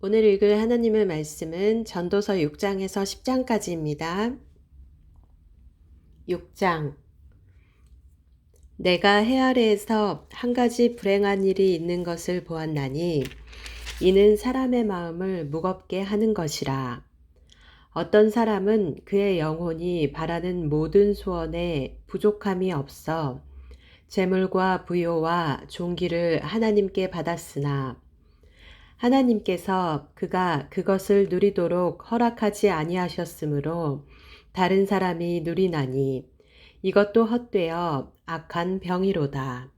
오늘 읽을 하나님의 말씀은 전도서 6장에서 10장까지입니다. 6장. 내가 해 아래에서 한 가지 불행한 일이 있는 것을 보았나니 이는 사람의 마음을 무겁게 하는 것이라. 어떤 사람은 그의 영혼이 바라는 모든 소원에 부족함이 없어 재물과 부요와 존귀를 하나님께 받았으나 하나님께서 그가 그것을 누리도록 허락하지 아니하셨으므로 다른 사람이 누리나니 이것도 헛되어 악한 병이로다.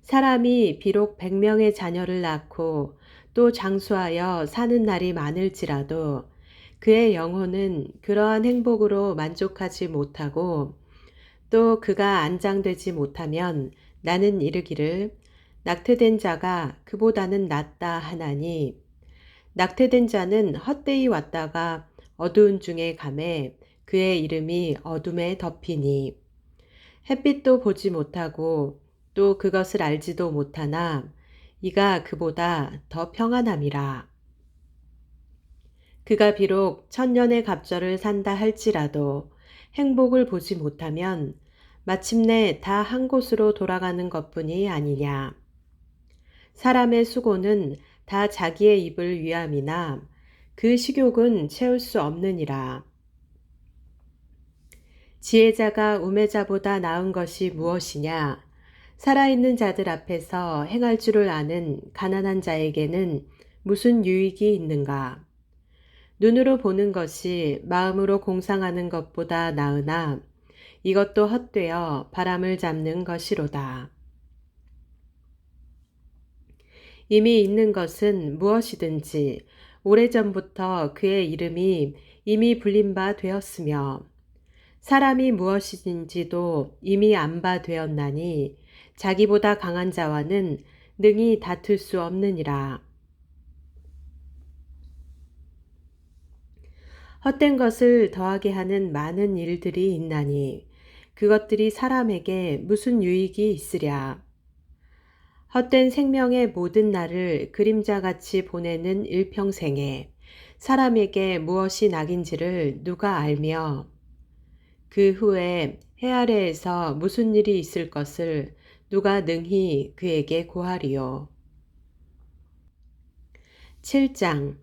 사람이 비록 100명의 자녀를 낳고 또 장수하여 사는 날이 많을지라도 그의 영혼은 그러한 행복으로 만족하지 못하고 또 그가 안장되지 못하면 나는 이르기를 낙태된 자가 그보다는 낫다 하나니 낙태된 자는 헛되이 왔다가 어두운 중에 감에 그의 이름이 어둠에 덮이니 햇빛도 보지 못하고 또 그것을 알지도 못하나 이가 그보다 더 평안함이라. 그가 비록 1000년의 갑절을 산다 할지라도 행복을 보지 못하면 마침내 다 한 곳으로 돌아가는 것뿐이 아니냐. 사람의 수고는 다 자기의 입을 위함이나 그 식욕은 채울 수 없느니라. 지혜자가 우매자보다 나은 것이 무엇이냐? 살아있는 자들 앞에서 행할 줄을 아는 가난한 자에게는 무슨 유익이 있는가? 눈으로 보는 것이 마음으로 공상하는 것보다 나으나 이것도 헛되어 바람을 잡는 것이로다. 이미 있는 것은 무엇이든지 오래전부터 그의 이름이 이미 불린 바 되었으며 사람이 무엇인지도 이미 안 바 되었나니 자기보다 강한 자와는 능히 다툴 수 없느니라. 헛된 것을 더하게 하는 많은 일들이 있나니 그것들이 사람에게 무슨 유익이 있으랴. 헛된 생명의 모든 날을 그림자같이 보내는 일평생에 사람에게 무엇이 낙인지를 누가 알며 그 후에 해 아래에서 무슨 일이 있을 것을 누가 능히 그에게 고하리요. 7장.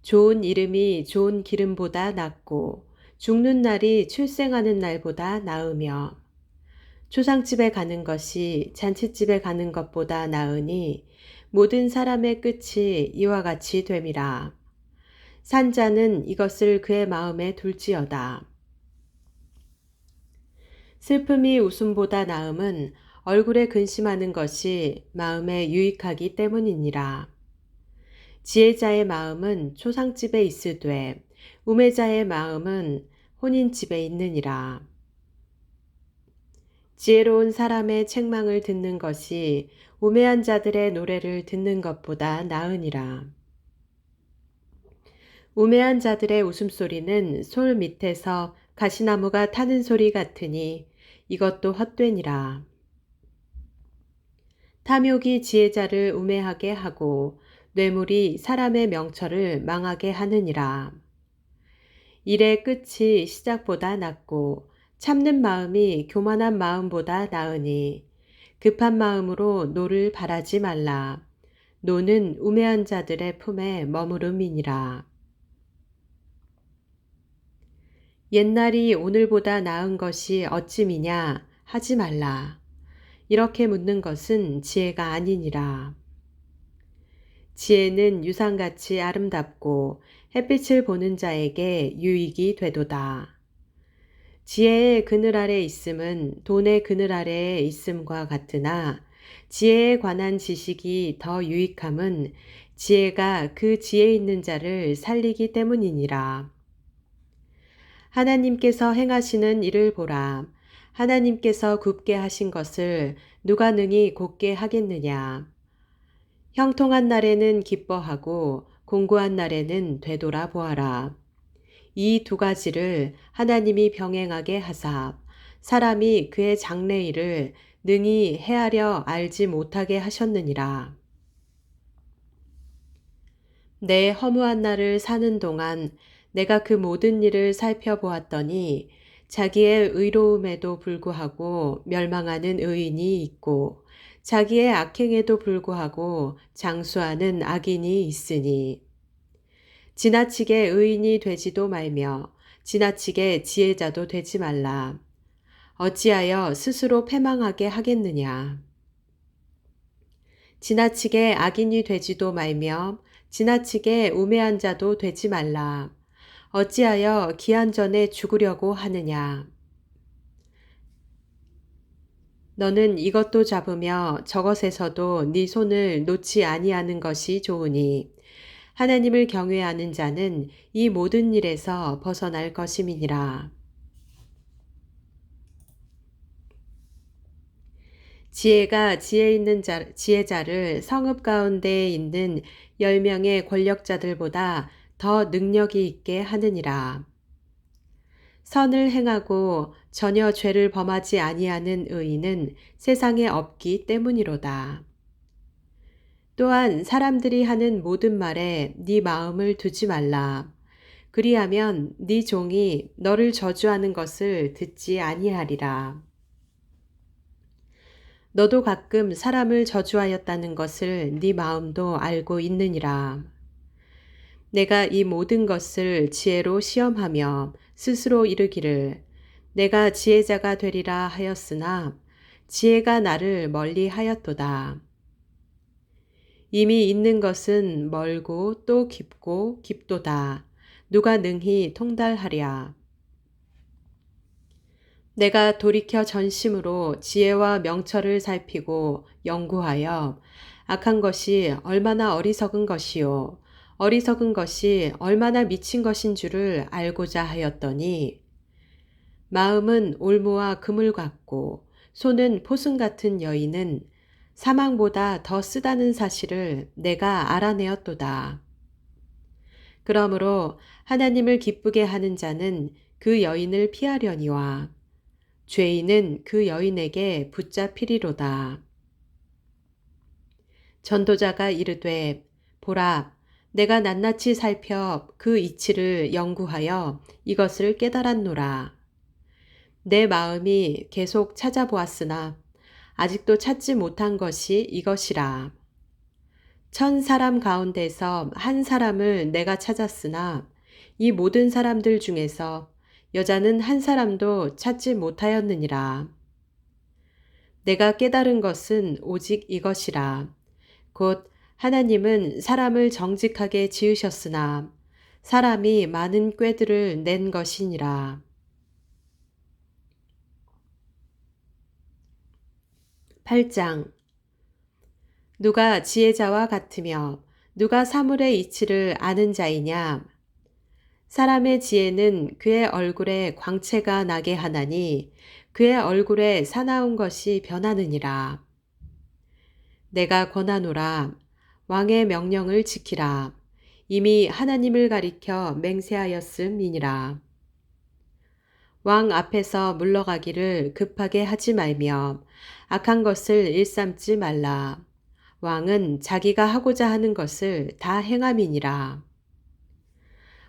좋은 이름이 좋은 기름보다 낫고 죽는 날이 출생하는 날보다 나으며 초상집에 가는 것이 잔치집에 가는 것보다 나으니 모든 사람의 끝이 이와 같이 됨이라. 산자는 이것을 그의 마음에 둘지어다. 슬픔이 웃음보다 나음은 얼굴에 근심하는 것이 마음에 유익하기 때문이니라. 지혜자의 마음은 초상집에 있으되 우매자의 마음은 혼인집에 있느니라. 지혜로운 사람의 책망을 듣는 것이 우매한 자들의 노래를 듣는 것보다 나으니라. 우매한 자들의 웃음소리는 솔 밑에서 가시나무가 타는 소리 같으니 이것도 헛되니라. 탐욕이 지혜자를 우매하게 하고 뇌물이 사람의 명철을 망하게 하느니라. 일의 끝이 시작보다 낫고 참는 마음이 교만한 마음보다 나으니 급한 마음으로 노를 바라지 말라. 노는 우매한 자들의 품에 머무름이니라. 옛날이 오늘보다 나은 것이 어찌미냐 하지 말라. 이렇게 묻는 것은 지혜가 아니니라. 지혜는 유상같이 아름답고 햇빛을 보는 자에게 유익이 되도다. 지혜의 그늘 아래 있음은 돈의 그늘 아래에 있음과 같으나 지혜에 관한 지식이 더 유익함은 지혜가 그 지혜 있는 자를 살리기 때문이니라. 하나님께서 행하시는 일을 보라. 하나님께서 굽게 하신 것을 누가 능히 곧게 하겠느냐. 형통한 날에는 기뻐하고 공고한 날에는 되돌아 보아라. 이 두 가지를 하나님이 병행하게 하사 사람이 그의 장래일을 능히 헤아려 알지 못하게 하셨느니라. 내 허무한 날을 사는 동안 내가 그 모든 일을 살펴보았더니 자기의 의로움에도 불구하고 멸망하는 의인이 있고 자기의 악행에도 불구하고 장수하는 악인이 있으니 지나치게 의인이 되지도 말며 지나치게 지혜자도 되지 말라. 어찌하여 스스로 패망하게 하겠느냐. 지나치게 악인이 되지도 말며 지나치게 우매한 자도 되지 말라. 어찌하여 기한 전에 죽으려고 하느냐. 너는 이것도 잡으며 저것에서도 네 손을 놓지 아니하는 것이 좋으니 하나님을 경외하는 자는 이 모든 일에서 벗어날 것임이니라. 지혜가 지혜자를 성읍 가운데에 있는 10명의 권력자들보다 더 능력이 있게 하느니라. 선을 행하고 전혀 죄를 범하지 아니하는 의인은 세상에 없기 때문이로다. 또한 사람들이 하는 모든 말에 네 마음을 두지 말라. 그리하면 네 종이 너를 저주하는 것을 듣지 아니하리라. 너도 가끔 사람을 저주하였다는 것을 네 마음도 알고 있느니라. 내가 이 모든 것을 지혜로 시험하며 스스로 이르기를 내가 지혜자가 되리라 하였으나 지혜가 나를 멀리 하였도다. 이미 있는 것은 멀고 또 깊고 깊도다. 누가 능히 통달하랴. 내가 돌이켜 전심으로 지혜와 명철을 살피고 연구하여 악한 것이 얼마나 어리석은 것이요 어리석은 것이 얼마나 미친 것인 줄을 알고자 하였더니 마음은 올무와 그물 같고 손은 포승 같은 여인은 사망보다 더 쓰다는 사실을 내가 알아내었도다. 그러므로 하나님을 기쁘게 하는 자는 그 여인을 피하려니와 죄인은 그 여인에게 붙잡히리로다. 전도자가 이르되 보라 내가 낱낱이 살펴 그 이치를 연구하여 이것을 깨달았노라. 내 마음이 계속 찾아보았으나 아직도 찾지 못한 것이 이것이라. 1000사람 가운데서 한 사람을 내가 찾았으나 이 모든 사람들 중에서 여자는 한 사람도 찾지 못하였느니라. 내가 깨달은 것은 오직 이것이라. 곧 하나님은 사람을 정직하게 지으셨으나 사람이 많은 꾀들을 낸 것이니라. 8장 누가 지혜자와 같으며 누가 사물의 이치를 아는 자이냐? 사람의 지혜는 그의 얼굴에 광채가 나게 하나니 그의 얼굴에 사나운 것이 변하느니라. 내가 권하노라. 왕의 명령을 지키라. 이미 하나님을 가리켜 맹세하였음이니라. 왕 앞에서 물러가기를 급하게 하지 말며 악한 것을 일삼지 말라. 왕은 자기가 하고자 하는 것을 다 행함이니라.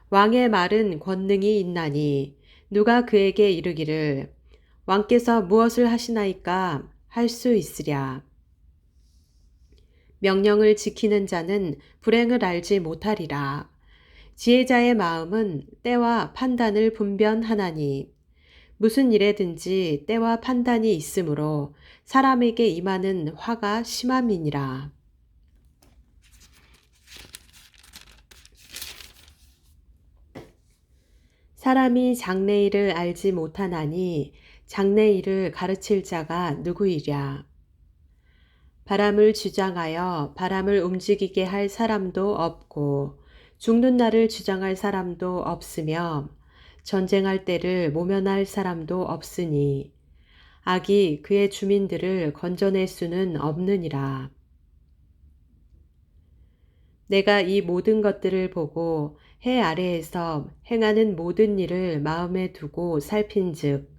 왕의 말은 권능이 있나니 누가 그에게 이르기를 왕께서 무엇을 하시나이까 할 수 있으랴. 명령을 지키는 자는 불행을 알지 못하리라. 지혜자의 마음은 때와 판단을 분별하나니 무슨 일에든지 때와 판단이 있으므로 사람에게 임하는 화가 심함이니라. 사람이 장래일을 알지 못하나니 장래일을 가르칠 자가 누구이랴. 바람을 주장하여 바람을 움직이게 할 사람도 없고 죽는 날을 주장할 사람도 없으며 전쟁할 때를 모면할 사람도 없으니 악이 그의 주민들을 건져낼 수는 없느니라. 내가 이 모든 것들을 보고 해 아래에서 행하는 모든 일을 마음에 두고 살핀즉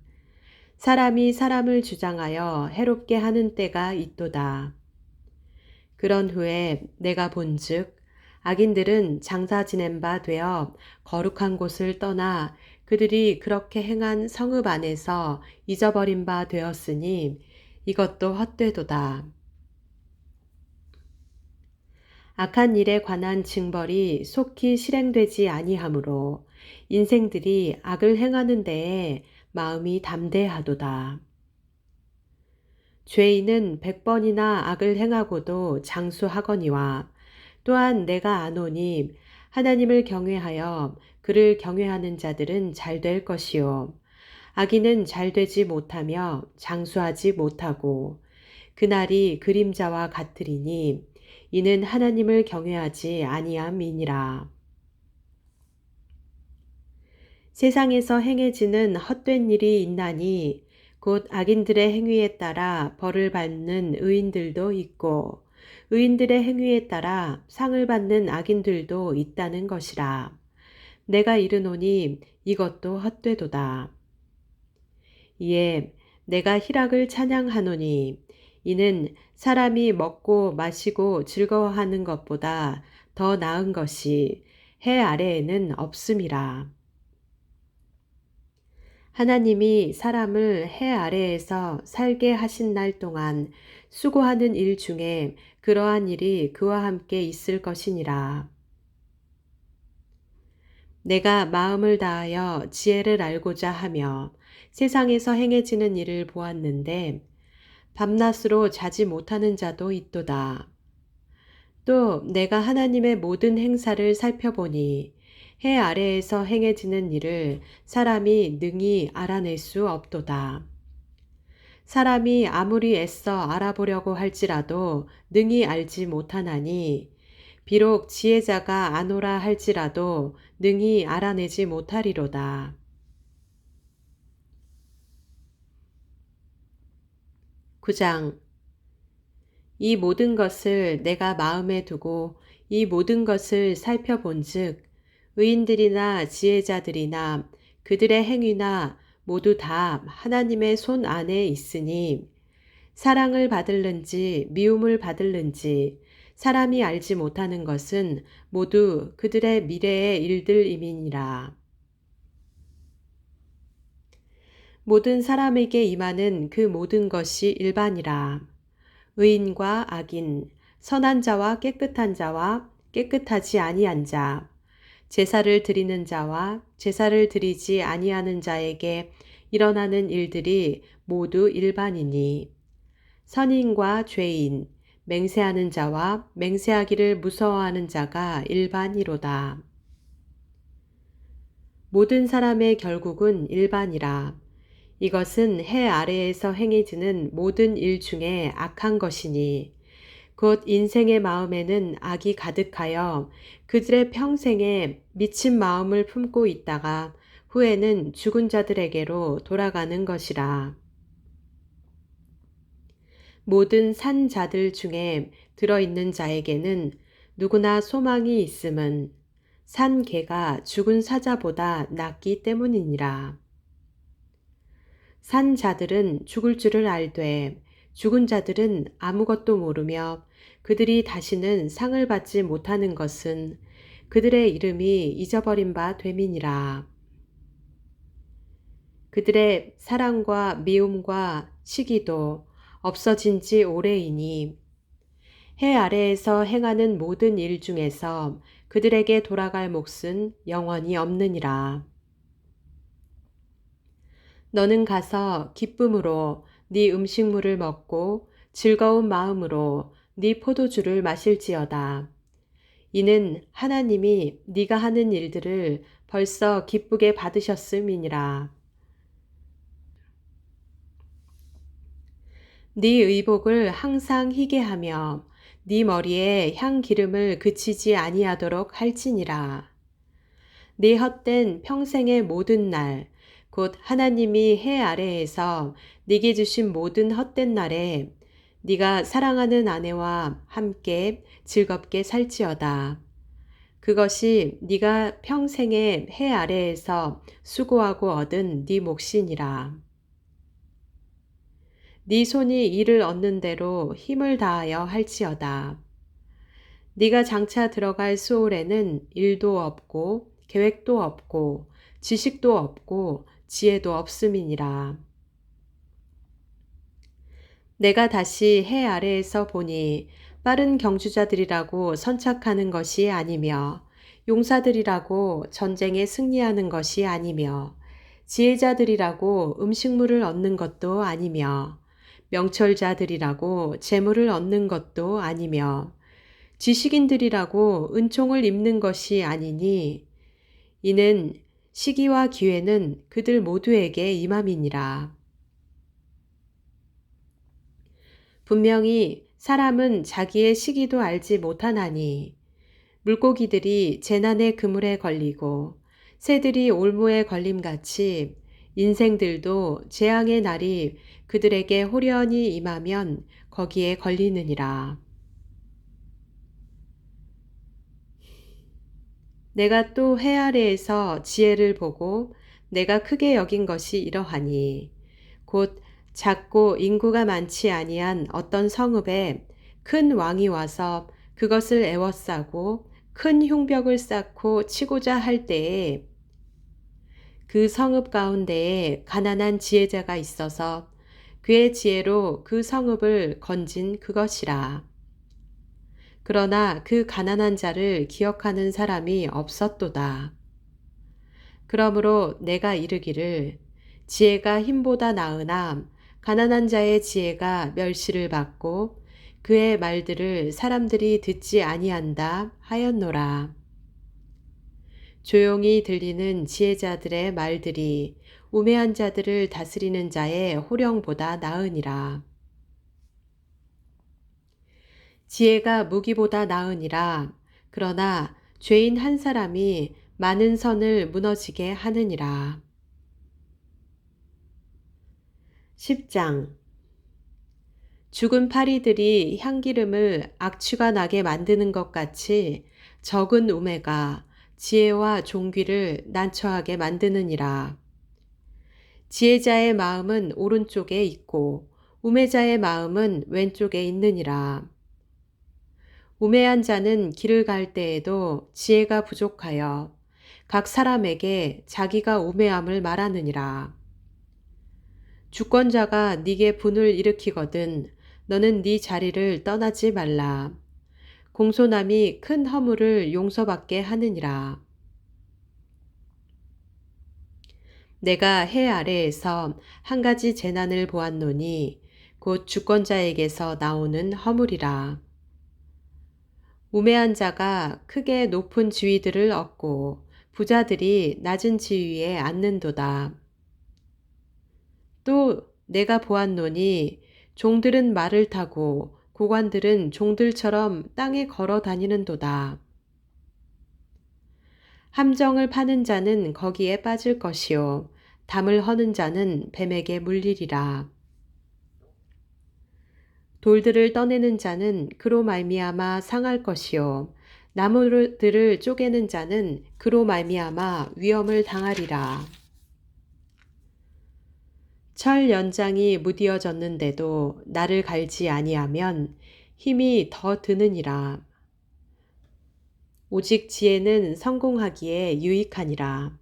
사람이 사람을 주장하여 해롭게 하는 때가 있도다. 그런 후에 내가 본즉 악인들은 장사 지낸 바 되어 거룩한 곳을 떠나 그들이 그렇게 행한 성읍 안에서 잊어버린 바 되었으니 이것도 헛되도다. 악한 일에 관한 징벌이 속히 실행되지 아니하므로 인생들이 악을 행하는 데에 마음이 담대하도다. 죄인은 100번이나 악을 행하고도 장수하거니와 또한 내가 아노니 하나님을 경외하여 그를 경외하는 자들은 잘 될 것이요 악인은 잘 되지 못하며 장수하지 못하고 그날이 그림자와 같으리니 이는 하나님을 경외하지 아니함이니라. 세상에서 행해지는 헛된 일이 있나니 곧 악인들의 행위에 따라 벌을 받는 의인들도 있고 의인들의 행위에 따라 상을 받는 악인들도 있다는 것이라. 내가 이르노니 이것도 헛되도다. 이에 내가 희락을 찬양하노니 이는 사람이 먹고 마시고 즐거워하는 것보다 더 나은 것이 해 아래에는 없음이라. 하나님이 사람을 해 아래에서 살게 하신 날 동안 수고하는 일 중에 그러한 일이 그와 함께 있을 것이니라. 내가 마음을 다하여 지혜를 알고자 하며 세상에서 행해지는 일을 보았는데 밤낮으로 자지 못하는 자도 있도다. 또 내가 하나님의 모든 행사를 살펴보니 해 아래에서 행해지는 일을 사람이 능히 알아낼 수 없도다. 사람이 아무리 애써 알아보려고 할지라도 능히 알지 못하나니 비록 지혜자가 아노라 할지라도 능히 알아내지 못하리로다. 9장 이 모든 것을 내가 마음에 두고 이 모든 것을 살펴본즉 의인들이나 지혜자들이나 그들의 행위나 모두 다 하나님의 손 안에 있으니 사랑을 받을는지 미움을 받을는지 사람이 알지 못하는 것은 모두 그들의 미래의 일들임이니라. 모든 사람에게 임하는 그 모든 것이 일반이라. 의인과 악인, 선한 자와 깨끗한 자와 깨끗하지 아니한 자, 제사를 드리는 자와 제사를 드리지 아니하는 자에게 일어나는 일들이 모두 일반이니 선인과 죄인, 맹세하는 자와 맹세하기를 무서워하는 자가 일반이로다. 모든 사람의 결국은 일반이라. 이것은 해 아래에서 행해지는 모든 일 중에 악한 것이니 곧 인생의 마음에는 악이 가득하여 그들의 평생에 미친 마음을 품고 있다가 후에는 죽은 자들에게로 돌아가는 것이라. 모든 산 자들 중에 들어있는 자에게는 누구나 소망이 있음은 산 개가 죽은 사자보다 낫기 때문이니라. 산 자들은 죽을 줄을 알되 죽은 자들은 아무것도 모르며 그들이 다시는 상을 받지 못하는 것은 그들의 이름이 잊어버린 바 됨이니라. 그들의 사랑과 미움과 시기도 없어진 지 오래이니 해 아래에서 행하는 모든 일 중에서 그들에게 돌아갈 몫은 영원히 없느니라. 너는 가서 기쁨으로 네 음식물을 먹고 즐거운 마음으로 네 포도주를 마실지어다. 이는 하나님이 네가 하는 일들을 벌써 기쁘게 받으셨음이니라. 네 의복을 항상 희게 하며 네 머리에 향 기름을 그치지 아니하도록 할지니라. 네 헛된 평생의 모든 날 곧 하나님이 해 아래에서 네게 주신 모든 헛된 날에 네가 사랑하는 아내와 함께 즐겁게 살지어다. 그것이 네가 평생에 해 아래에서 수고하고 얻은 네 몫이니라. 네 손이 이를 얻는 대로 힘을 다하여 할지어다. 네가 장차 들어갈 수올에는 일도 없고 계획도 없고 지식도 없고 지혜도 없음이니라. 내가 다시 해 아래에서 보니 빠른 경주자들이라고 선착하는 것이 아니며 용사들이라고 전쟁에 승리하는 것이 아니며 지혜자들이라고 음식물을 얻는 것도 아니며 명철자들이라고 재물을 얻는 것도 아니며 지식인들이라고 은총을 입는 것이 아니니 이는 시기와 기회는 그들 모두에게 임함이니라. 분명히 사람은 자기의 시기도 알지 못하나니 물고기들이 재난의 그물에 걸리고 새들이 올무에 걸림같이 인생들도 재앙의 날이 그들에게 호련히 임하면 거기에 걸리느니라. 내가 또 해 아래에서 지혜를 보고 내가 크게 여긴 것이 이러하니 곧 작고 인구가 많지 아니한 어떤 성읍에 큰 왕이 와서 그것을 애워싸고 큰 흉벽을 쌓고 치고자 할 때에 그 성읍 가운데에 가난한 지혜자가 있어서 그의 지혜로 그 성읍을 건진 그것이라. 그러나 그 가난한 자를 기억하는 사람이 없었도다. 그러므로 내가 이르기를 지혜가 힘보다 나으나 가난한 자의 지혜가 멸시를 받고 그의 말들을 사람들이 듣지 아니한다 하였노라. 조용히 들리는 지혜자들의 말들이 우매한 자들을 다스리는 자의 호령보다 나으니라. 지혜가 무기보다 나으니라. 그러나 죄인 한 사람이 많은 선을 무너지게 하느니라. 10장 죽은 파리들이 향기름을 악취가 나게 만드는 것 같이 적은 우매가 지혜와 종귀를 난처하게 만드느니라. 지혜자의 마음은 오른쪽에 있고 우매자의 마음은 왼쪽에 있느니라. 우매한 자는 길을 갈 때에도 지혜가 부족하여 각 사람에게 자기가 우매함을 말하느니라. 주권자가 네게 분을 일으키거든 너는 네 자리를 떠나지 말라. 공손함이 큰 허물을 용서받게 하느니라. 내가 해 아래에서 한 가지 재난을 보았노니 곧 주권자에게서 나오는 허물이라. 우매한 자가 크게 높은 지위들을 얻고 부자들이 낮은 지위에 앉는도다. 또 내가 보았노니 종들은 말을 타고 고관들은 종들처럼 땅에 걸어 다니는도다. 함정을 파는 자는 거기에 빠질 것이요 담을 허는 자는 뱀에게 물리리라. 돌들을 떠내는 자는 그로 말미암아 상할 것이요 나무들을 쪼개는 자는 그로 말미암아 위험을 당하리라. 철 연장이 무디어졌는데도 나를 갈지 아니하면 힘이 더 드느니라. 오직 지혜는 성공하기에 유익하니라.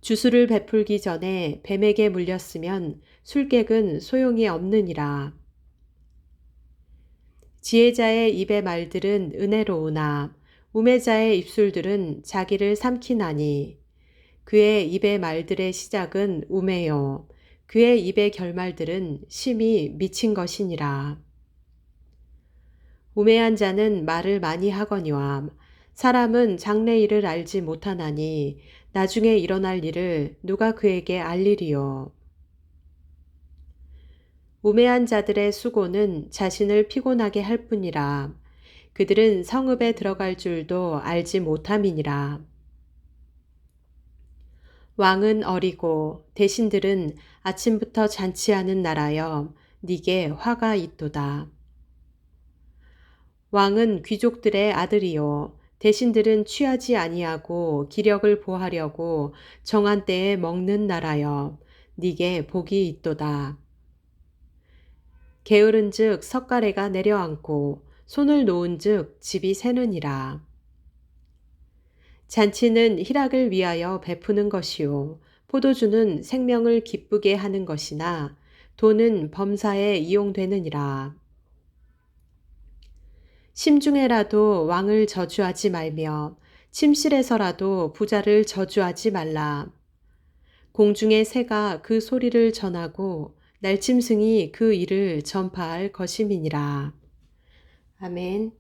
주술을 베풀기 전에 뱀에게 물렸으면 술객은 소용이 없느니라. 지혜자의 입의 말들은 은혜로우나 우매자의 입술들은 자기를 삼키나니 그의 입의 말들의 시작은 우매요 그의 입의 결말들은 심히 미친 것이니라. 우매한 자는 말을 많이 하거니와 사람은 장래일을 알지 못하나니 나중에 일어날 일을 누가 그에게 알리리요. 우매한 자들의 수고는 자신을 피곤하게 할 뿐이라. 그들은 성읍에 들어갈 줄도 알지 못함이니라. 왕은 어리고 대신들은 아침부터 잔치하는 나라여 네게 화가 있도다. 왕은 귀족들의 아들이요 대신들은 취하지 아니하고 기력을 보하려고 정한 때에 먹는 나라여 네게 복이 있도다. 게으른즉 석가래가 내려앉고 손을 놓은즉 집이 새느니라. 잔치는 희락을 위하여 베푸는 것이요 포도주는 생명을 기쁘게 하는 것이나 돈은 범사에 이용되느니라. 심중에라도 왕을 저주하지 말며 침실에서라도 부자를 저주하지 말라. 공중의 새가 그 소리를 전하고 날짐승이 그 일을 전파할 것임이니라. 아멘.